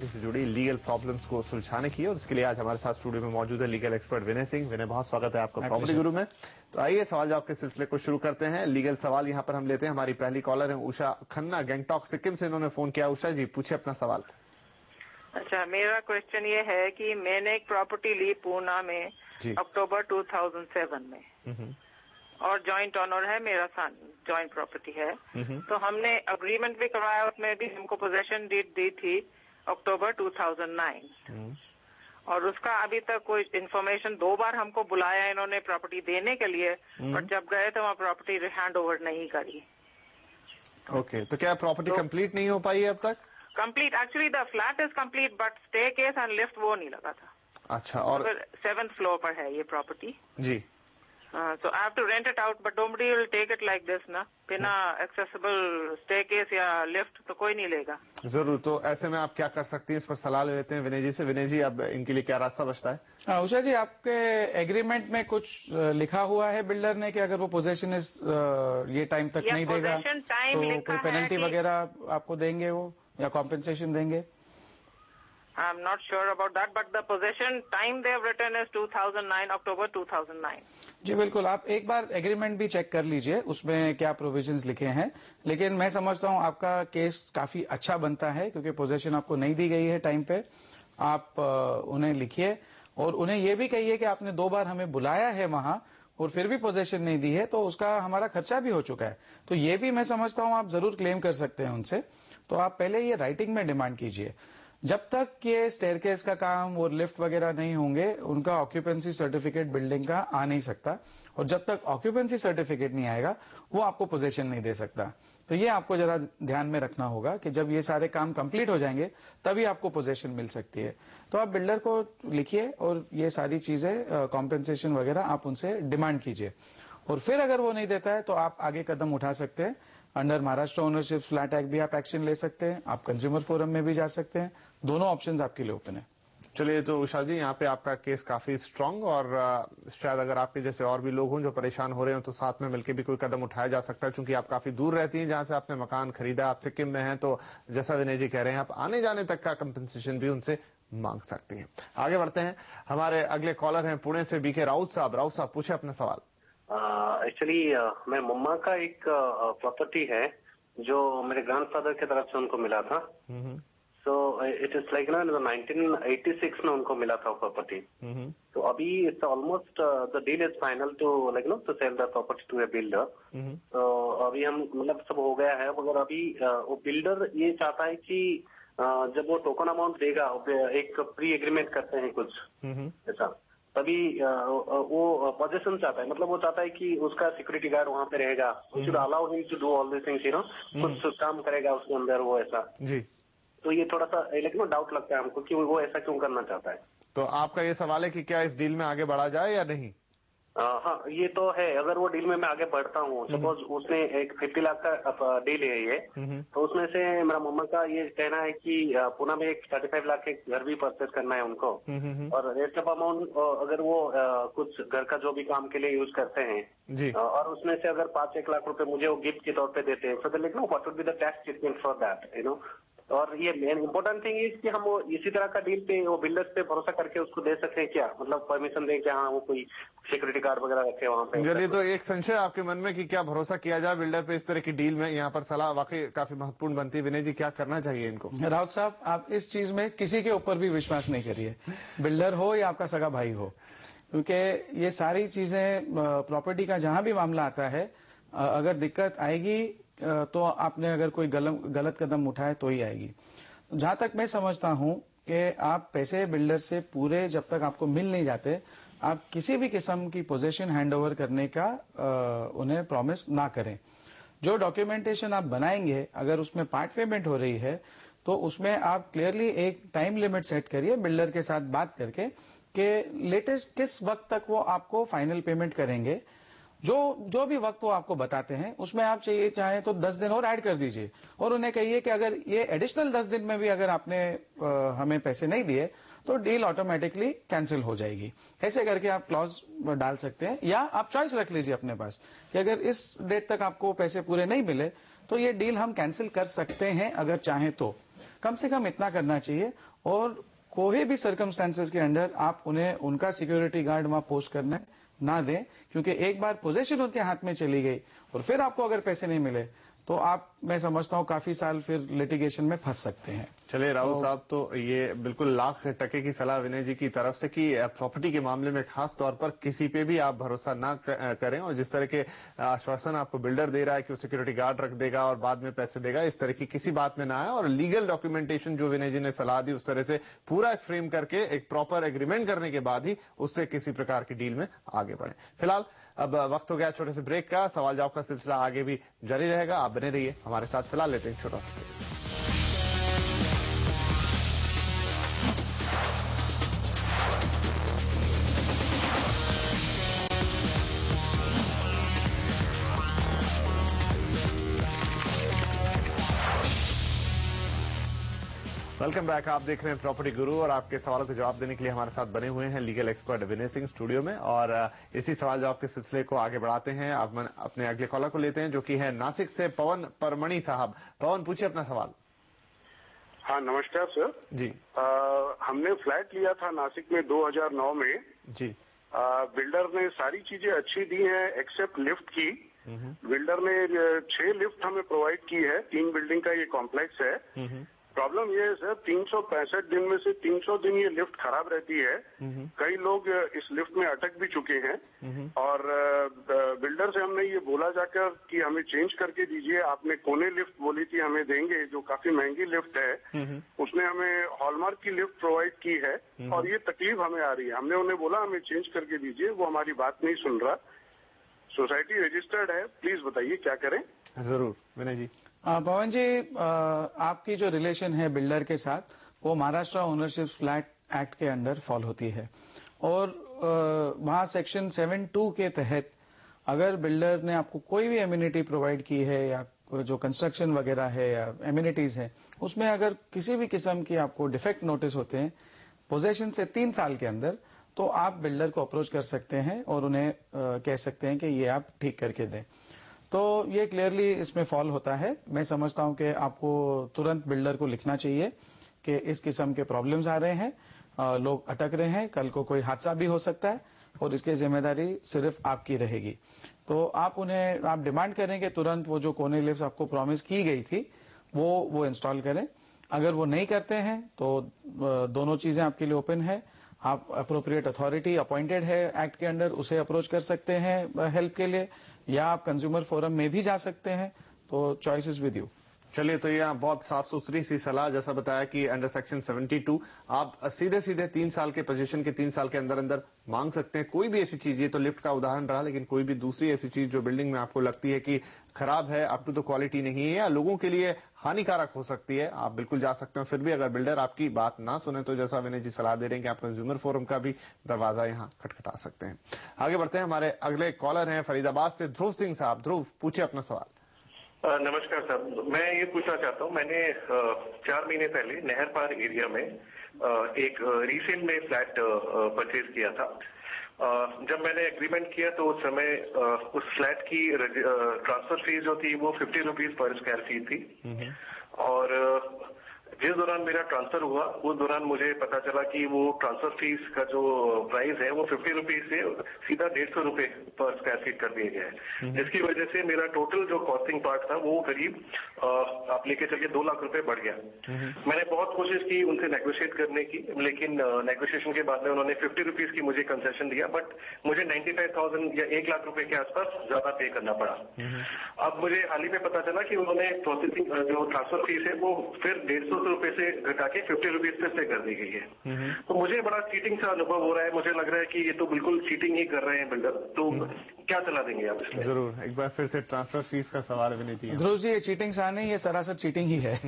से जुड़ी legal problems को सुलझाने की, और इसके लिए आज हमारे साथ स्टूडियो में मौजूद है लीगल एक्सपर्ट विनय सिंह। विनय, बहुत स्वागत है आपका प्रॉपर्टी गुरु में। तो आइए सवाल जवाब के सिलसिले को शुरू करते हैं। लीगल सवाल यहाँ पर हम लेते हैं। हमारी पहली कॉलर है उषा खन्ना, गैंगटॉक सिक्किम से इन्होंने फोन किया। उषा जी, पूछिए अपना सवाल। अच्छा, मेरा क्वेश्चन ये है कि मैंने एक प्रॉपर्टी ली पूना में अक्टूबर 2007 में, और जॉइंट ऑनर है मेरा सन, जॉइंट प्रॉपर्टी है। तो हमने अग्रीमेंट भी करवाया, उसमें भी हमको पोजेशन डीड दी थी अक्टूबर 2009, और उसका अभी तक कोई इन्फॉर्मेशन, 2 बार हमको बुलाया इन्होंने प्रॉपर्टी देने के लिए, पर जब गए तो वहाँ प्रॉपर्टी हैंड ओवर नहीं करी। ओके, तो क्या प्रॉपर्टी कंप्लीट नहीं हो पाई है अब तक? Complete, actually the flat is complete, but stay case and lift वो नहीं लगा था। अच्छा, और 7th फ्लोर पर है ये प्रॉपर्टी जी। So I have to rent it out, but nobody will take it like this ना, बिना एक्सेसिबल स्टेयरकेस या लिफ्ट तो कोई नहीं लेगा। जरूर, तो ऐसे में आप क्या कर सकती हैं, इस पर सलाह ले लेते हैं विनय जी से। विनय जी, अब इनके लिए क्या रास्ता बचता है? उषा जी, आपके एग्रीमेंट में कुछ लिखा हुआ है बिल्डर ने कि अगर वो पोजेशन ये टाइम तक नहीं देगा तो कोई पेनल्टी वगैरह आपको देंगे वो, या कॉम्पेंसेशन देंगे? I'm not sure about that, but the possession time they have written is 2009, October 2009. जी बिल्कुल, आप एक बार एग्रीमेंट भी चेक कर लीजिए, उसमें क्या प्रोविजंस लिखे हैं। लेकिन मैं समझता हूं आपका केस काफी अच्छा बनता है, क्योंकि पोजेशन आपको नहीं दी गई है टाइम पे। आप उन्हें लिखिए और उन्हें ये भी कहिए कि आपने 2 बार हमें बुलाया है वहां और फिर भी पोजेशन नहीं दी है, तो उसका हमारा खर्चा भी हो चुका है। तो ये भी मैं समझता हूं आप जरूर क्लेम कर सकते हैं उनसे। तो आप पहले ये राइटिंग में डिमांड कीजिए। जब तक ये स्टेयरकेस का काम और लिफ्ट वगैरह नहीं होंगे, उनका ऑक्यूपेंसी सर्टिफिकेट बिल्डिंग का आ नहीं सकता, और जब तक ऑक्यूपेंसी सर्टिफिकेट नहीं आएगा वो आपको पोजीशन नहीं दे सकता। तो ये आपको जरा ध्यान में रखना होगा कि जब ये सारे काम कंप्लीट हो जाएंगे तभी आपको पोजीशन मिल सकती है। तो आप बिल्डर को लिखिए और ये सारी चीजें, कॉम्पेंसेशन वगैरह आप उनसे डिमांड कीजिए, और फिर अगर वो नहीं देता है तो आप आगे कदम उठा सकते हैं। Under Maharashtra ownership flat act भी आप एक्शन ले सकते हैं, आप कंज्यूमर फोरम में भी जा सकते हैं। दोनों ऑप्शंस आपके लिए ओपन है। चलिए, तो उषा जी, यहाँ पे आपका केस काफी स्ट्रांग, और शायद अगर आपके जैसे और भी लोग हों जो परेशान हो रहे हो तो साथ में मिलकर भी कोई कदम उठाया जा सकता है। चूंकि आप काफी दूर रहती हैं जहां से आपने मकान खरीदा, आप सिक्किम में हैं, तो जैसा विनय जी कह रहे हैं, आप आने जाने तक का कंपनसेशन भी उनसे मांग सकती हैं। आगे बढ़ते हैं, हमारे अगले कॉलर हैं पुणे से बीके राउत साहब। राउत साहब, पूछे अपना सवाल। एक्चुअली मैं मम्मा का एक प्रॉपर्टी है जो मेरे ग्रैंडफादर की तरफ से उनको मिला था। सो इट इज लाइक ना 1986 में उनको मिला था प्रॉपर्टी। तो अभी it's almost the deal is final to like no to sell the property to a builder. तो अभी हम मतलब सब हो गया है, मगर अभी वो बिल्डर ये चाहता है कि जब वो टोकन अमाउंट देगा, एक प्री एग्रीमेंट करते हैं कुछ ऐसा, तभी वो पोजीशन चाहता है। मतलब वो चाहता है कि उसका सिक्योरिटी गार्ड वहां पे रहेगा, we should allow him to do all this things, you know, कुछ काम करेगा उसके अंदर वो ऐसा जी। तो ये थोड़ा सा लेकिन डाउट लगता है हमको कि वो ऐसा क्यों करना चाहता है। तो आपका ये सवाल है कि क्या इस डील में आगे बढ़ा जाए या नहीं? हाँ, ये तो है। अगर वो डील में मैं आगे बढ़ता हूँ, सपोज उसने एक 50 लाख का डील है ये, तो उसमें से मेरा मम्मा का ये कहना है कि पुणे में एक 35 लाख के घर भी परचेज करना है उनको, और रेस्ट ऑफ अमाउंट अगर वो कुछ घर का जो भी काम के लिए यूज करते हैं जी, और उसमें से अगर 5-1 लाख रुपए मुझे वो गिफ्ट के तौर पे देते हैं, so like know what would be the tax treatment for that, you know. और ये मेन इम्पोर्टेंट थिंग इज कि हम वो इसी तरह का डील पे वो बिल्डर्स पे भरोसा करके उसको दे सकते हैं क्या, मतलब परमिशन दें कि हाँ वो कोई सिक्योरिटी गार्ड वगैरह रखे वहाँ पे। चलिए, तो एक संशय आपके मन में कि क्या भरोसा किया जाए बिल्डर पे इस तरह की डील में, यहाँ पर सलाह वाकई काफी महत्वपूर्ण बनती है। विनय जी, क्या करना चाहिए इनको? राउत साहब, आप इस चीज में किसी के ऊपर भी विश्वास नहीं करिए, बिल्डर हो या आपका सगा भाई हो, क्योंकि ये सारी चीजें प्रॉपर्टी का जहां भी मामला आता है, अगर दिक्कत आएगी तो आपने अगर कोई गलत कदम उठाए तो ही आएगी। जहां तक मैं समझता हूं कि आप पैसे बिल्डर से पूरे जब तक आपको मिल नहीं जाते, आप किसी भी किस्म की पोजीशन हैंडओवर करने का उन्हें प्रॉमिस ना करें। जो डॉक्यूमेंटेशन आप बनाएंगे, अगर उसमें पार्ट पेमेंट हो रही है तो उसमें आप क्लियरली एक टाइम लिमिट सेट करिए बिल्डर के साथ बात करके कि लेटेस्ट किस वक्त तक वो आपको फाइनल पेमेंट करेंगे। जो भी वक्त वो आपको बताते हैं उसमें आप चाहे तो 10 दिन और ऐड कर दीजिए, और उन्हें कहिए कि अगर ये एडिशनल 10 दिन में भी अगर आपने हमें पैसे नहीं दिए तो डील ऑटोमेटिकली कैंसिल हो जाएगी। ऐसे करके आप क्लॉज डाल सकते हैं, या आप चॉइस रख लीजिए अपने पास कि अगर इस डेट तक आपको पैसे पूरे नहीं मिले तो ये डील हम कैंसिल कर सकते हैं अगर चाहें तो। कम से कम इतना करना चाहिए, और कोई भी सर्कमस्टेंसेस के अंडर आप उन्हें उनका सिक्योरिटी गार्ड वहां पोस्ट करने ना दें, क्योंकि एक बार पोजीशन उनके हाथ में चली गई और फिर आपको अगर पैसे नहीं मिले तो आप, मैं समझता हूं, काफी साल फिर लिटिगेशन में फंस सकते हैं। चलिए राहुल साहब, तो ये बिल्कुल लाख टके की सलाह विनय जी की तरफ से कि प्रॉपर्टी के मामले में खास तौर पर किसी पे भी आप भरोसा ना करें, और जिस तरह के आश्वासन आपको बिल्डर दे रहा है कि वो सिक्योरिटी गार्ड रख देगा और बाद में पैसे देगा, इस तरह की किसी बात में ना आए, और लीगल डॉक्यूमेंटेशन जो विनय जी ने सलाह दी उस तरह से पूरा एक फ्रेम करके एक प्रॉपर एग्रीमेंट करने के बाद ही उससे किसी प्रकार की डील में आगे बढ़े। फिलहाल अब वक्त हो गया छोटे से ब्रेक का। सवाल जवाब का सिलसिला आगे भी जारी रहेगा, आप बने रहिए हमारे साथ। फिलहाल लेते हैं छोटा सा ब्रेक। Welcome back. आप देख रहे हैं प्रॉपर्टी गुरु, और आपके सवालों के जवाब देने के लिए हमारे साथ बने हुए हैं legal expert Vinay Singh studio में। और इसी सवाल जवाब के सिलसिले को आगे बढ़ाते हैं। आप अपने अगले कॉलर को लेते हैं, जो कि है नासिक से पवन परमणि साहब। पवन, पूछिए अपना सवाल। हाँ, नमस्कार सर जी। हमने फ्लैट लिया था नासिक में 2009 में जी। बिल्डर ने सारी चीजें अच्छी दी हैं एक्सेप्ट लिफ्ट की। बिल्डर ने 6 लिफ्ट हमें प्रोवाइड की है। 3 बिल्डिंग का ये कॉम्प्लेक्स है। प्रॉब्लम ये है सर, 365 दिन में से 300 दिन ये लिफ्ट खराब रहती है। कई लोग इस लिफ्ट में अटक भी चुके हैं, और बिल्डर से हमने ये बोला जाकर कि हमें चेंज करके दीजिए। आपने कोने लिफ्ट बोली थी हमें देंगे, जो काफी महंगी लिफ्ट है। उसने हमें हॉलमार्क की लिफ्ट प्रोवाइड की है, और ये तकलीफ हमें आ रही है। हमने उन्हें बोला हमें चेंज करके दीजिए, वो हमारी बात नहीं सुन रहा। सोसाइटी रजिस्टर्ड है, प्लीज बताइए क्या करें। जरूर विनय जी। पवन जी, आपकी जो रिलेशन है बिल्डर के साथ, वो महाराष्ट्र ओनरशिप फ्लैट एक्ट के अंडर फॉल होती है, और वहां सेक्शन 7(2) के तहत अगर बिल्डर ने आपको कोई भी एम्यूनिटी प्रोवाइड की है, या जो कंस्ट्रक्शन वगैरह है या एम्यूनिटीज है, उसमें अगर किसी भी किस्म की आपको डिफेक्ट नोटिस होते हैं पोजेशन से 3 साल के अंदर, तो आप बिल्डर को अप्रोच कर सकते हैं और उन्हें कह सकते हैं कि ये आप ठीक करके दें। तो ये क्लियरली इसमें फॉल होता है। मैं समझता हूं कि आपको तुरंत बिल्डर को लिखना चाहिए कि इस किस्म के प्रॉब्लम्स आ रहे हैं, लोग अटक रहे हैं, कल को कोई हादसा भी हो सकता है, और इसकी जिम्मेदारी सिर्फ आपकी रहेगी। तो आप डिमांड करें कि तुरंत वो जो कोने लिफ्ट आपको प्रॉमिस की गई थी वो इंस्टॉल करें। अगर वो नहीं करते हैं तो दोनों चीजें आपके लिए ओपन है। आप अप्रोप्रिएट अथॉरिटी अपॉइंटेड है एक्ट के अंडर, उसे अप्रोच कर सकते हैं हेल्प के लिए, या आप कंज्यूमर फोरम में भी जा सकते हैं। तो चॉइस इज विद यू। चलिए, तो ये बहुत साफ सुथरी सी सलाह, जैसा बताया कि अंडर सेक्शन 72 आप सीधे 3 साल के पोजीशन के 3 साल के अंदर अंदर मांग सकते हैं कोई भी ऐसी चीज। ये तो लिफ्ट का उदाहरण रहा, लेकिन कोई भी दूसरी ऐसी चीज जो बिल्डिंग में आपको लगती है कि खराब है, अप टू द क्वालिटी नहीं है, या लोगों के लिए हानिकारक हो सकती है, आप बिल्कुल जा सकते हैं। फिर भी अगर बिल्डर आपकी बात ना सुने तो जैसा विनय जी सलाह दे रहे हैं कि आप कंज्यूमर फोरम का भी दरवाजा यहाँ खटखटा सकते हैं। आगे बढ़ते हैं, हमारे अगले कॉलर हैं फरीदाबाद से ध्रुव सिंह साहब। ध्रुव, पूछिए अपना सवाल। नमस्कार सर, मैं ये पूछना चाहता हूँ, मैंने 4 महीने पहले नहर पार एरिया में एक रीसेल में फ्लैट परचेज किया था। जब मैंने एग्रीमेंट किया तो उस समय उस फ्लैट की ट्रांसफर फीस जो थी वो 50 रुपीज पर स्क्वायर फीट थी, और जिस दौरान मेरा ट्रांसफर हुआ उस दौरान मुझे पता चला कि वो ट्रांसफर फीस का जो प्राइस है वो 50 रुपीज से सीधा 150 रुपए पर स्क्वायर फीट कर दिया गया है, जिसकी वजह से मेरा टोटल जो कॉस्टिंग पार्ट था वो करीब आप लेके चलिए 2 लाख रुपए बढ़ गया। मैंने बहुत कोशिश की उनसे नेगोशिएट करने की, लेकिन नेगोशिएशन के बाद में उन्होंने 50 रुपीज की मुझे कंसेशन दिया, बट मुझे 95,000 या 1 लाख रुपए के आसपास ज्यादा पे करना पड़ा। अब मुझे हाल ही में पता चला कि उन्होंने प्रोसेसिंग जो ट्रांसफर फीस है वो फिर 150 रुपए से घटा के 50 रुपीज पे कर दी गई है। तो मुझे बड़ा चीटिंग सा अनुभव हो रहा है। मुझे लग रहा है कि ये तो बिल्कुल चीटिंग ही कर रहे हैं बिल्डर। तो क्या सलाह देंगे आप इसमें? जरूर, एक बार फिर से ट्रांसफर फीस का सवाल विनय जी। ध्रुव जी, ये चीटिंग सा नहीं, ये सरासर चीटिंग ही है।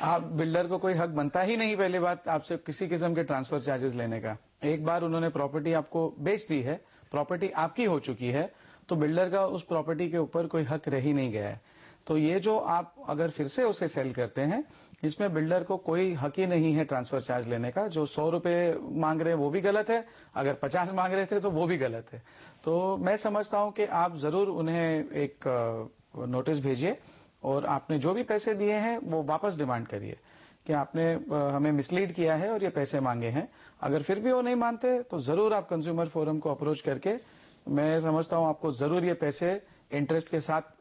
आप बिल्डर को कोई हक बनता ही नहीं, पहली बात, आपसे किसी किस्म के ट्रांसफर चार्जेस लेने का। एक बार उन्होंने प्रॉपर्टी आपको बेच दी है, प्रॉपर्टी आपकी हो चुकी है, तो बिल्डर का उस प्रॉपर्टी के ऊपर कोई हक रह ही नहीं गया है। तो ये जो आप अगर फिर से उसे सेल करते हैं, इसमें बिल्डर को कोई हक ही नहीं है ट्रांसफर चार्ज लेने का। जो 100 रुपए मांग रहे हैं वो भी गलत है, अगर 50 मांग रहे थे तो वो भी गलत है। तो मैं समझता हूं कि आप जरूर उन्हें एक नोटिस भेजिए, और आपने जो भी पैसे दिए हैं वो वापस डिमांड करिए, कि आपने हमें मिसलीड किया है और ये पैसे मांगे हैं। अगर फिर भी वो नहीं मानते तो जरूर आप कंज्यूमर फोरम को अप्रोच करके, मैं समझता हूं आपको जरूर ये पैसे इंटरेस्ट के साथ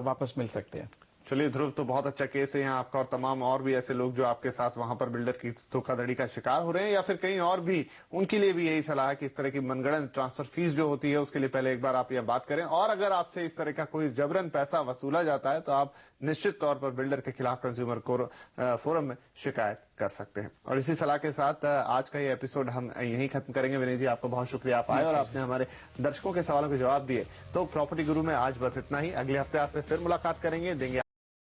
वापस मिल सकते हैं। चलिए ध्रुव, तो बहुत अच्छा केस है यहाँ आपका, और तमाम और भी ऐसे लोग जो आपके साथ वहां पर बिल्डर की धोखाधड़ी का शिकार हो रहे हैं या फिर कहीं और भी, उनके लिए भी यही सलाह है कि इस तरह की मनगढ़ंत ट्रांसफर फीस जो होती है उसके लिए पहले एक बार आप यह बात करें, और अगर आपसे इस तरह का कोई जबरन पैसा वसूला जाता है तो आप निश्चित तौर पर बिल्डर के खिलाफ कंज्यूमर फोरम में शिकायत कर सकते हैं। और इसी सलाह के साथ आज का ये एपिसोड हम यहीं खत्म करेंगे। विनय जी, आपका बहुत शुक्रिया, आप आए और आपने हमारे दर्शकों के सवालों के जवाब दिए। तो प्रॉपर्टी गुरु में आज बस इतना ही। अगले हफ्ते आपसे फिर मुलाकात करेंगे, देंगे